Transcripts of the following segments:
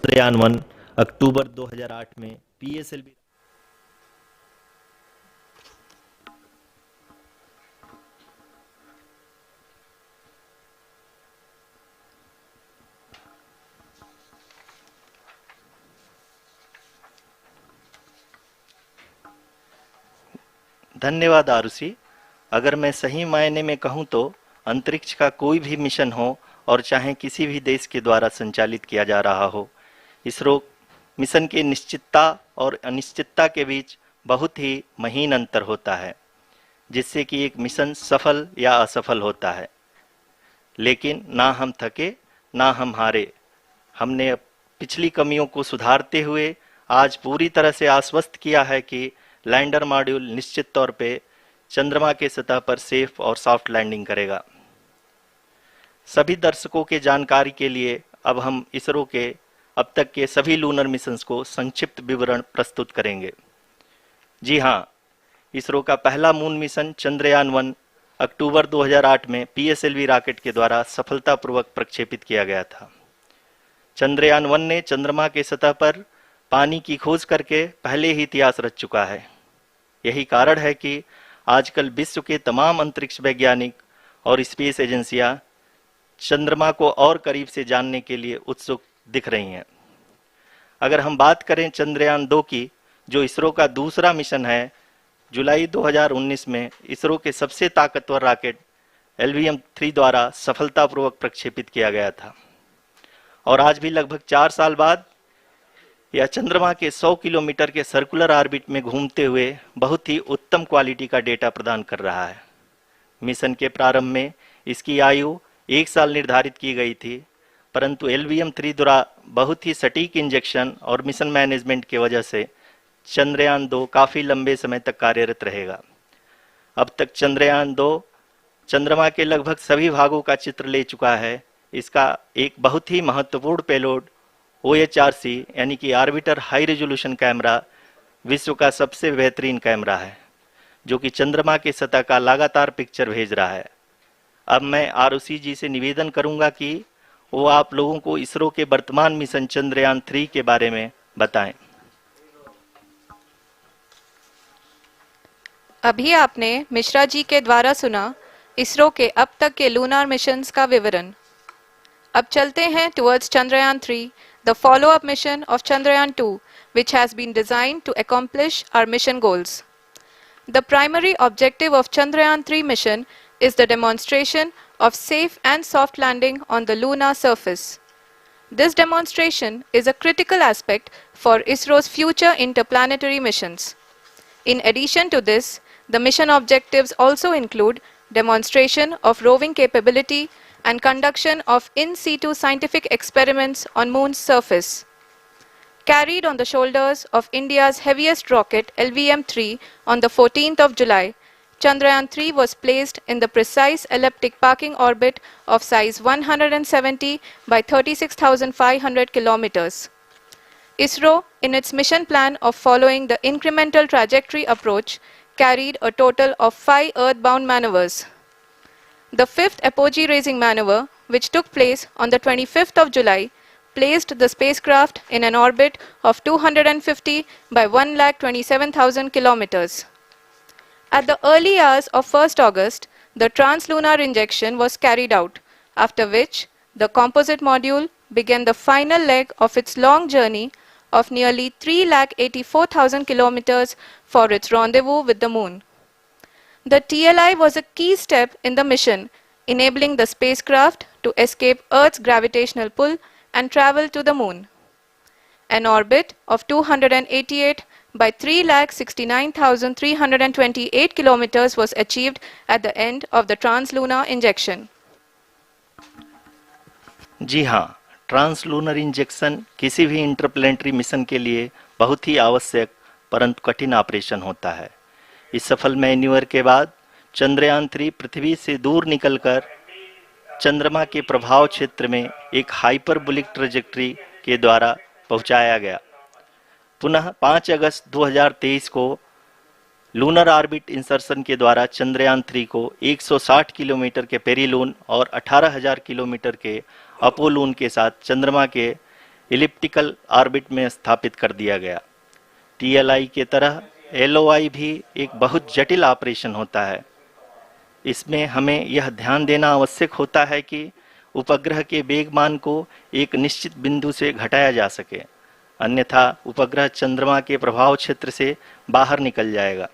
चंद्रयान-1 अक्टूबर 2008 में पीएसएलवी। धन्यवाद आरुषि। अगर मैं सही मायने में कहूं तो अंतरिक्ष का कोई भी मिशन हो और चाहे किसी भी देश के द्वारा संचालित किया जा रहा हो, इसरो मिशन की निश्चितता और अनिश्चितता के बीच बहुत ही महीन अंतर होता है, जिससे कि एक मिशन सफल या असफल होता है। लेकिन ना हम थके ना हम हारे। हमने पिछली कमियों को सुधारते हुए आज पूरी तरह से आश्वस्त किया है कि लैंडर मॉड्यूल निश्चित तौर पे चंद्रमा के सतह पर सेफ और सॉफ्ट लैंडिंग करेगा। सभी दर्शकों के जानकारी के लिए अब हम इसरो के अब तक के सभी लूनर मिशंस को संक्षिप्त विवरण प्रस्तुत करेंगे। जी हाँ, इसरो का पहला मून मिशन चंद्रयान-1 अक्टूबर 2008 में पीएसएलवी रॉकेट के द्वारा सफलतापूर्वक प्रक्षेपित किया गया था। चंद्रयान-1 ने चंद्रमा के सतह पर पानी की खोज करके पहले ही इतिहास रच चुका है। यही कारण है कि आजकल विश्व के तमाम अंतरिक्ष वैज्ञानिक और स्पेस एजेंसियां चंद्रमा को और करीब से जानने के लिए उत्सुक दिख रही हैं। अगर हम बात करें चंद्रयान-2 की, जो इसरो का दूसरा मिशन है, जुलाई 2019 में इसरो के सबसे ताकतवर रॉकेट LVM-3 द्वारा सफलतापूर्वक प्रक्षेपित किया गया था और आज भी लगभग 4 साल बाद यह चंद्रमा के 100 किलोमीटर के सर्कुलर ऑर्बिट में घूमते हुए बहुत ही उत्तम क्वालिटी का डेटा प्रदान कर रहा है। मिशन के प्रारंभ में इसकी आयु 1 साल निर्धारित की गई थी, परंतु LVM-3 द्वारा बहुत ही सटीक इंजेक्शन और मिशन मैनेजमेंट की वजह से चंद्रयान-2 काफ़ी लंबे समय तक कार्यरत रहेगा। अब तक चंद्रयान-2 चंद्रमा के लगभग सभी भागों का चित्र ले चुका है। इसका एक बहुत ही महत्वपूर्ण पेलोड OHRC यानी कि ऑर्बिटर हाई रेजोल्यूशन कैमरा विश्व का सबसे बेहतरीन कैमरा है, जो कि चंद्रमा के सतह का लगातार पिक्चर भेज रहा है। अब मैं आरुषि जी से निवेदन करूंगा कि वो आप लोगों को इसरो के वर्तमान मिशन चंद्रयान-3 के बारे में बताएं। अभी आपने मिश्रा जी के द्वारा सुना इसरो के अब तक के लूनार मिशंस का विवरण। अब चलते हैं towards Chandrayaan-3, the follow-up mission of Chandrayaan-2, which has been designed to accomplish our mission goals. The primary objective of Chandrayaan-3 mission is the demonstration of safe and soft landing on the lunar surface. This demonstration is a critical aspect for ISRO's future interplanetary missions. In addition to this, the mission objectives also include demonstration of roving capability and conduction of in situ scientific experiments on Moon's surface. Carried on the shoulders of India's heaviest rocket LVM-3 on the 14th of July, Chandrayaan-3 was placed in the precise elliptic parking orbit of size 170 by 36,500 kilometers. ISRO, in its mission plan of following the incremental trajectory approach, carried a total of 5 earthbound maneuvers. The fifth apogee raising maneuver, which took place on the 25th of July, placed the spacecraft in an orbit of 250 by 1,27,000 kilometers. At the early hours of 1st August, the translunar injection was carried out, after which the composite module began the final leg of its long journey of nearly 3,84,000 kilometers for its rendezvous with the Moon. The TLI was a key step in the mission, enabling the spacecraft to escape Earth's gravitational pull and travel to the Moon. An orbit of 288 by 3,69,328 kilometers was achieved at the end of the translunar injection. जी हाँ, translunar injection किसी भी interplanetary mission के लिए बहुत ही आवश्यक परंतु कठिन operation होता है। इस सफल मैन्यूवर के बाद चंद्रयान-3 पृथ्वी से दूर निकलकर चंद्रमा के प्रभाव क्षेत्र में एक हाइपरबोलिक ट्रेजेक्टरी के द्वारा पहुंचाया गया। पुनः 5 अगस्त 2023 को लूनर ऑर्बिट इंसर्शन के द्वारा चंद्रयान-3 को 160 किलोमीटर के पेरिलून और 18,000 किलोमीटर के अपोलून के साथ चंद्रमा के इलिप्टिकल ऑर्बिट में स्थापित कर दिया गया। TLI के तरह LOI भी एक बहुत जटिल ऑपरेशन होता है। इसमें हमें यह ध्यान देना आवश्यक होता है कि उपग्रह के वेगमान को एक निश्चित बिंदु से घटाया जा सके, अन्यथा उपग्रह चंद्रमा के प्रभाव क्षेत्र से बाहर निकल जाएगा।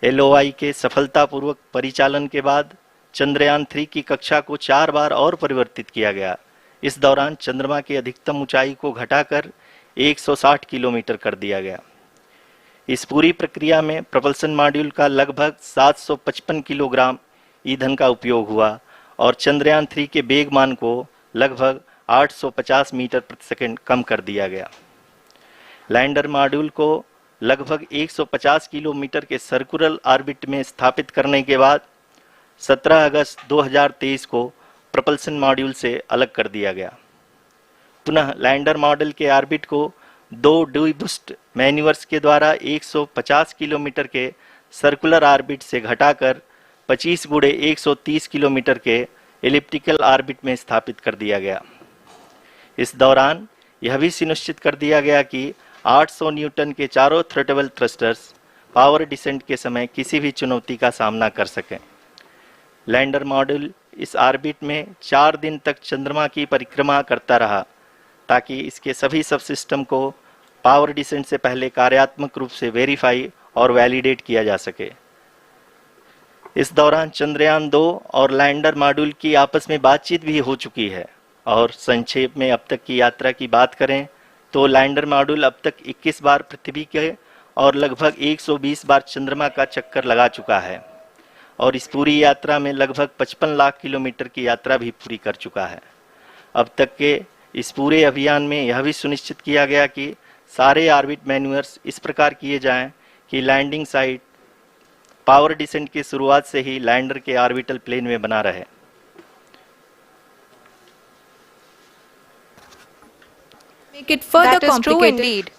LOI के सफलतापूर्वक परिचालन के बाद चंद्रयान 3 की कक्षा को 4 बार और परिवर्तित किया गया। इस दौरान चंद्रमा की अधिकतम ऊंचाई को घटाकर 160 किलोमीटर कर दिया गया। इस पूरी प्रक्रिया में प्रपल्सन मॉड्यूल का लगभग 755 किलोग्राम ईंधन का उपयोग हुआ और चंद्रयान 3 के वेगमान को लगभग 850 मीटर प्रति सेकंड कम कर दिया गया। लैंडर मॉड्यूल को लगभग 150 किलोमीटर के सर्कुलर ऑर्बिट में स्थापित करने के बाद 17 अगस्त 2023 को प्रपल्सन मॉड्यूल से अलग कर दिया गया। पुनः लैंडर मॉडल के ऑर्बिट को 2 डीबूस्ट मैन्यूवर्स के द्वारा 150 किलोमीटर के सर्कुलर ऑर्बिट से घटाकर 25 गुणे 130 किलोमीटर के एलिप्टिकल ऑर्बिट में स्थापित कर दिया गया। इस दौरान यह भी सुनिश्चित कर दिया गया कि 800 न्यूटन के चारों थ्रोटेबल थ्रस्टर्स पावर डिसेंट के समय किसी भी चुनौती का सामना कर सकें। लैंडर मॉड्यूल इस ऑर्बिट में 4 दिन तक चंद्रमा की परिक्रमा करता रहा ताकि इसके सभी सबसिस्टम को पावर डिसेंट से पहले कार्यात्मक रूप से वेरीफाई और वैलिडेट किया जा सके। इस दौरान चंद्रयान 2 और लैंडर मॉड्यूल की आपस में बातचीत भी हो चुकी है। और संक्षेप में अब तक की यात्रा की बात करें तो लैंडर मॉड्यूल अब तक 21 बार पृथ्वी के और लगभग 120 बार चंद्रमा का चक्कर लगा चुका है और इस पूरी यात्रा में लगभग 55 लाख किलोमीटर की यात्रा भी पूरी कर चुका है। अब तक के इस पूरे अभियान में यह भी सुनिश्चित किया गया कि सारे ऑर्बिट मैन्यूवर्स इस प्रकार किए जाएं कि लैंडिंग साइट पावर डिसेंट की शुरुआत से ही लैंडर के ऑर्बिटल प्लेन में बना रहे। Make it further That is true complicated. indeed.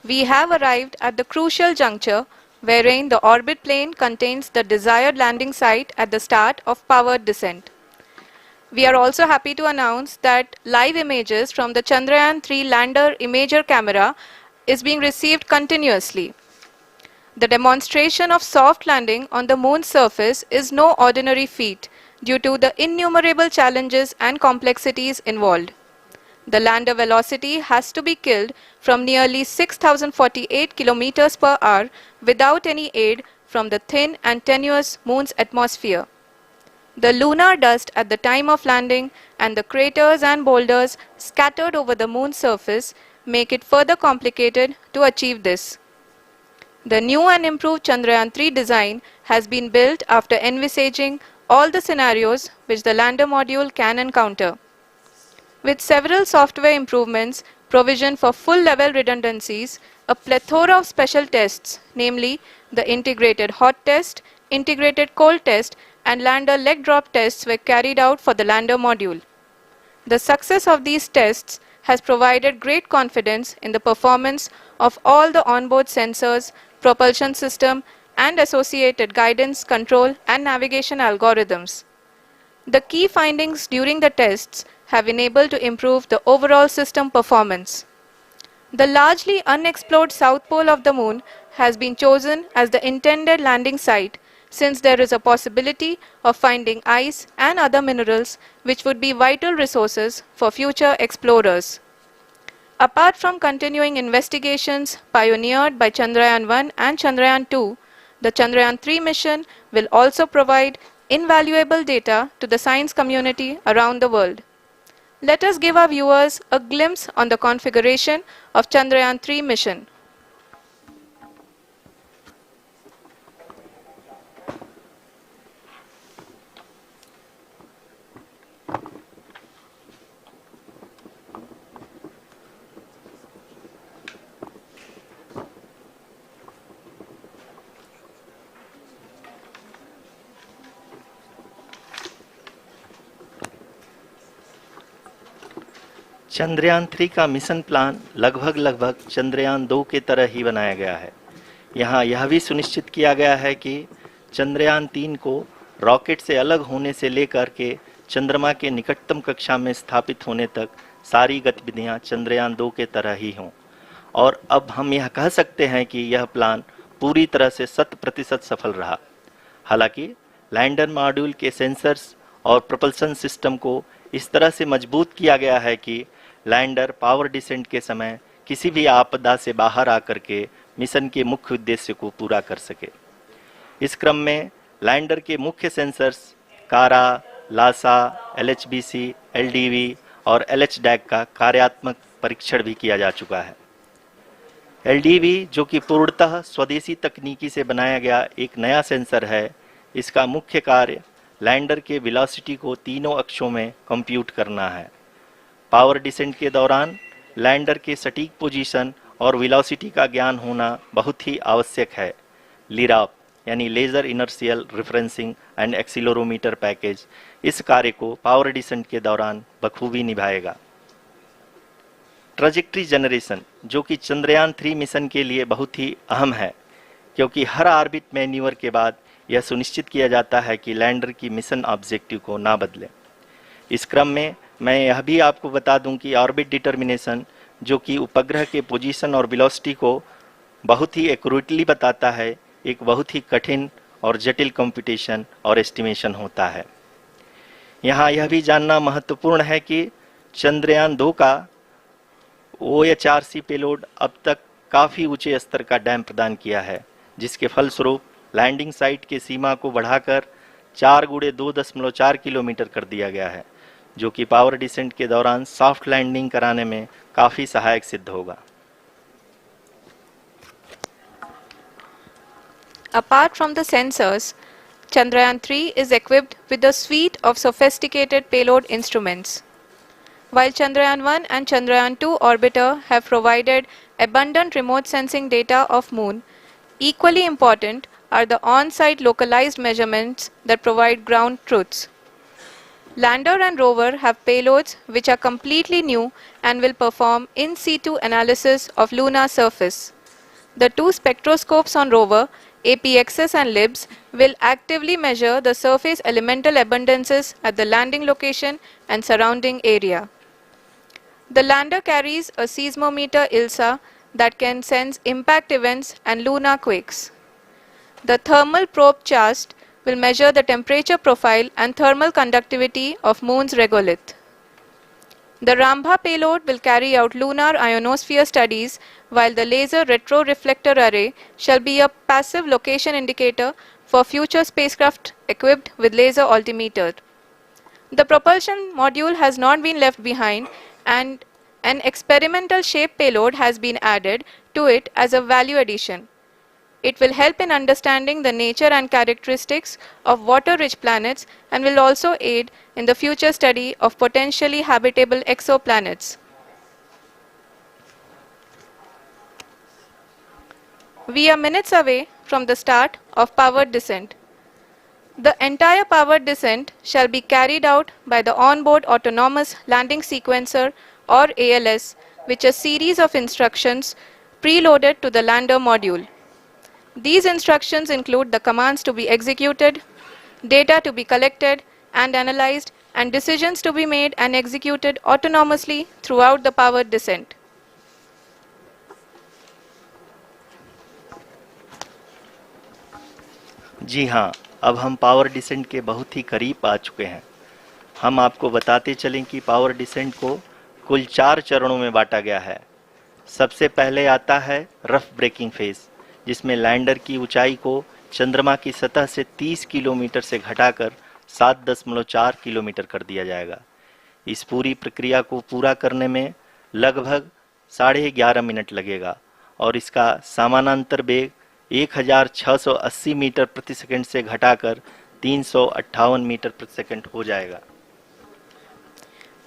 We have arrived at the crucial juncture wherein the orbit plane contains the desired landing site at the start of powered descent. We are also happy to announce that live images from the Chandrayaan 3 lander imager camera is being received continuously. The demonstration of soft landing on the moon's surface is no ordinary feat due to the innumerable challenges and complexities involved. The lander velocity has to be killed from nearly 6,048 kilometers per hour without any aid from the thin and tenuous moon's atmosphere. The lunar dust at the time of landing and the craters and boulders scattered over the moon's surface make it further complicated to achieve this. The new and improved Chandrayaan 3 design has been built after envisaging all the scenarios which the lander module can encounter. With several software improvements, provision for full-level redundancies, a plethora of special tests, namely the integrated hot test, integrated cold test, and lander leg drop tests were carried out for the lander module. The success of these tests has provided great confidence in the performance of all the onboard sensors, propulsion system, and associated guidance, control, and navigation algorithms. The key findings during the tests have enabled to improve the overall system performance. The largely unexplored south pole of the moon has been chosen as the intended landing site since there is a possibility of finding ice and other minerals which would be vital resources for future explorers. Apart from continuing investigations pioneered by Chandrayaan 1 and Chandrayaan 2, the Chandrayaan 3 mission will also provide invaluable data to the science community around the world. Let us give our viewers a glimpse on the configuration of Chandrayaan 3 mission. Chandrayaan 3 का mission plan लगभग चंद्रयान 2 के तरह ही बनाया गया है। यहाँ यह भी सुनिश्चित किया गया है कि चंद्रयान 3 को रॉकेट से अलग होने से लेकर के चंद्रमा के निकटतम कक्षा में स्थापित होने तक सारी गतिविधियां चंद्रयान 2 के तरह ही हों। और अब हम यह कह सकते हैं कि यह प्लान पूरी तरह से 100% सफल रहा। हालांकि लैंडर मॉड्यूल के सेंसर्स और propulsion सिस्टम को इस तरह से मजबूत किया गया है कि लैंडर पावर डिसेंट के समय किसी भी आपदा से बाहर आकर के मिशन के मुख्य उद्देश्य को पूरा कर सके। इस क्रम में लैंडर के मुख्य सेंसर्स कारा, लासा, LHBC, LDV और LHDAC का कार्यात्मक परीक्षण भी किया जा चुका है। LDV जो कि पूर्णतः स्वदेशी तकनीकी से बनाया गया एक नया सेंसर है, इसका मुख्य कार्य लैंडर के वेलोसिटी को तीनों अक्षों में कंप्यूट करना है। पावर डिसेंट के दौरान लैंडर के सटीक पोजीशन और वेलोसिटी का ज्ञान होना बहुत ही आवश्यक है। लिराप यानी laser inertial referencing and accelerometer package इस कार्य को पावर डिसेंट के दौरान बखूबी निभाएगा। ट्रैजेक्टरी जनरेशन जो कि चंद्रयान 3 मिशन के लिए बहुत ही अहम है, क्योंकि हर ऑर्बिट मैन्यूवर के बाद यह सुनिश्चित किया जाता है कि लैंडर की मिशन ऑब्जेक्टिव को ना बदले। इस क्रम में मैं यह भी आपको बता दूं कि ऑर्बिट डिटर्मिनेशन जो कि उपग्रह के पोजीशन और वेलोसिटी को बहुत ही एक्यूरेटली बताता है, एक बहुत ही कठिन और जटिल कंप्यूटेशन और एस्टिमेशन होता है। यहाँ यह भी जानना महत्वपूर्ण है कि चंद्रयान 2 का OHRC पेलोड अब तक काफ़ी ऊंचे स्तर का डैम प्रदान किया है, जिसके फलस्वरूप लैंडिंग साइट के सीमा को बढ़ाकर 4 × 2.4 किलोमीटर कर दिया गया है, जो कि पावर डिसेंट के दौरान सॉफ्ट लैंडिंग कराने में काफ़ी सहायक सिद्ध होगा। Apart from the sensors, Chandrayaan 3 is equipped with a suite of sophisticated payload instruments. While Chandrayaan 1 and Chandrayaan 2 orbiter have provided abundant remote sensing data of Moon, equally important are the on-site localized measurements that provide ground truths. Lander and rover have payloads which are completely new and will perform in situ analysis of lunar surface. The two spectroscopes on rover, APXS and LIBS, will actively measure the surface elemental abundances at the landing location and surrounding area. The lander carries a seismometer ILSA that can sense impact events and lunar quakes. The thermal probe CHAST will measure the temperature profile and thermal conductivity of Moon's regolith. The Rambha payload will carry out lunar ionosphere studies, while the laser retroreflector array shall be a passive location indicator for future spacecraft equipped with laser altimeter. The propulsion module has not been left behind, and an experimental shape payload has been added to it as a value addition. It will help in understanding the nature and characteristics of water-rich planets and will also aid in the future study of potentially habitable exoplanets. We are minutes away from the start of powered descent. The entire powered descent shall be carried out by the onboard autonomous landing sequencer or ALS, which is a series of instructions preloaded to the lander module. These instructions include the commands to be executed, data to be collected and analyzed, and decisions to be made and executed autonomously throughout the powered descent. जी हाँ, अब हम power descent के बहुत ही करीब आ चुके हैं। हम आपको बताते चलें कि पावर डिसेंट को कुल 4 चरणों में बांटा गया है। सबसे पहले आता है रफ ब्रेकिंग फेज, जिसमें लैंडर की ऊंचाई को चंद्रमा की सतह से 30 किलोमीटर से घटाकर 7.4 किलोमीटर कर दिया जाएगा। इस पूरी प्रक्रिया को पूरा करने में लगभग 11.5 मिनट लगेगा और इसका समानांतर वेग 1680 मीटर प्रति सेकंड से घटाकर 358 मीटर प्रति सेकंड हो जाएगा।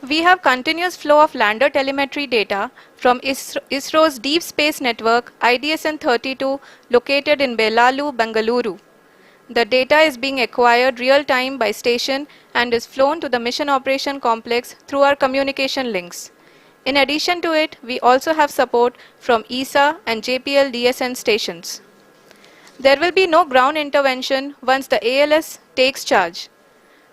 We have continuous flow of lander telemetry data from ISRO's Deep Space Network IDSN-32 located in Belalu, Bengaluru. The data is being acquired real-time by station and is flown to the Mission Operation Complex through our communication links. In addition to it, we also have support from ESA and JPL DSN stations. There will be no ground intervention once the ALS takes charge.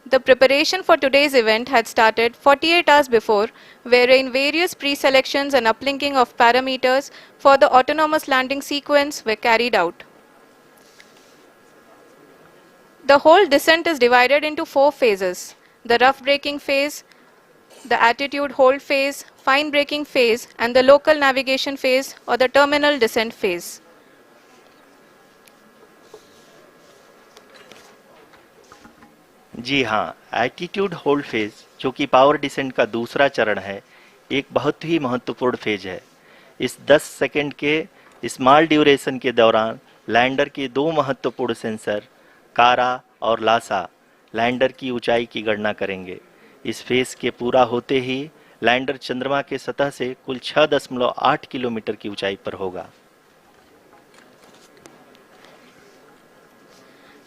The preparation for today's event had started 48 hours before, wherein various pre-selections and uplinking of parameters for the autonomous landing sequence were carried out. The whole descent is divided into 4 phases: the rough braking phase, the attitude hold phase, fine braking phase, and the local navigation phase or the terminal descent phase. जी हाँ, attitude hold phase, जो कि power descent का दूसरा चरण है, एक बहुत ही महत्वपूर्ण फेज है। इस 10 सेकंड के स्मॉल ड्यूरेशन के दौरान लैंडर के 2 महत्वपूर्ण सेंसर कारा और लासा लैंडर की ऊंचाई की गणना करेंगे। इस फेज के पूरा होते ही लैंडर चंद्रमा के सतह से कुल 6.8 किलोमीटर की ऊंचाई पर होगा।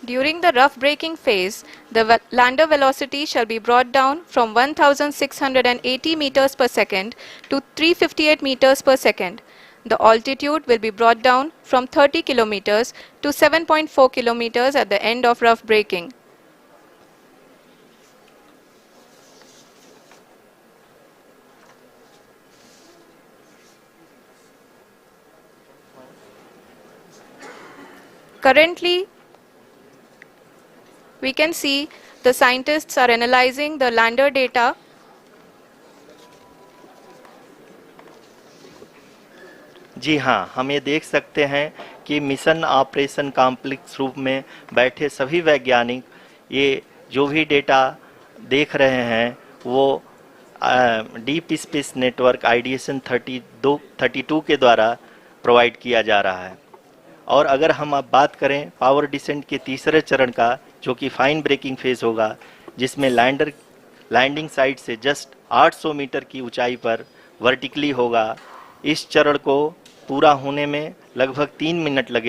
During the rough braking phase, the lander velocity shall be brought down from 1680 meters per second to 358 meters per second. The altitude will be brought down from 30 kilometers to 7.4 kilometers at the end of rough braking. Currently, we can see the scientists are analyzing the lander data. जी हाँ, हम ये देख सकते हैं कि mission operation complex रूप में बैठे सभी वैज्ञानिक ये जो भी डेटा देख रहे हैं वो डीप स्पेस नेटवर्क आईडीएसएन 32 के द्वारा प्रोवाइड किया जा रहा है। और अगर हम अब बात करें पावर डिसेंट के तीसरे चरण का, जो कि फाइन ब्रेकिंग फेज होगा, जिसमें लैंडर लैंडिंग साइट से जस्ट 800 मीटर की ऊंचाई पर वर्टिकली होगा। इस चरण को पूरा होने में लगभग 3 मिनट लगे।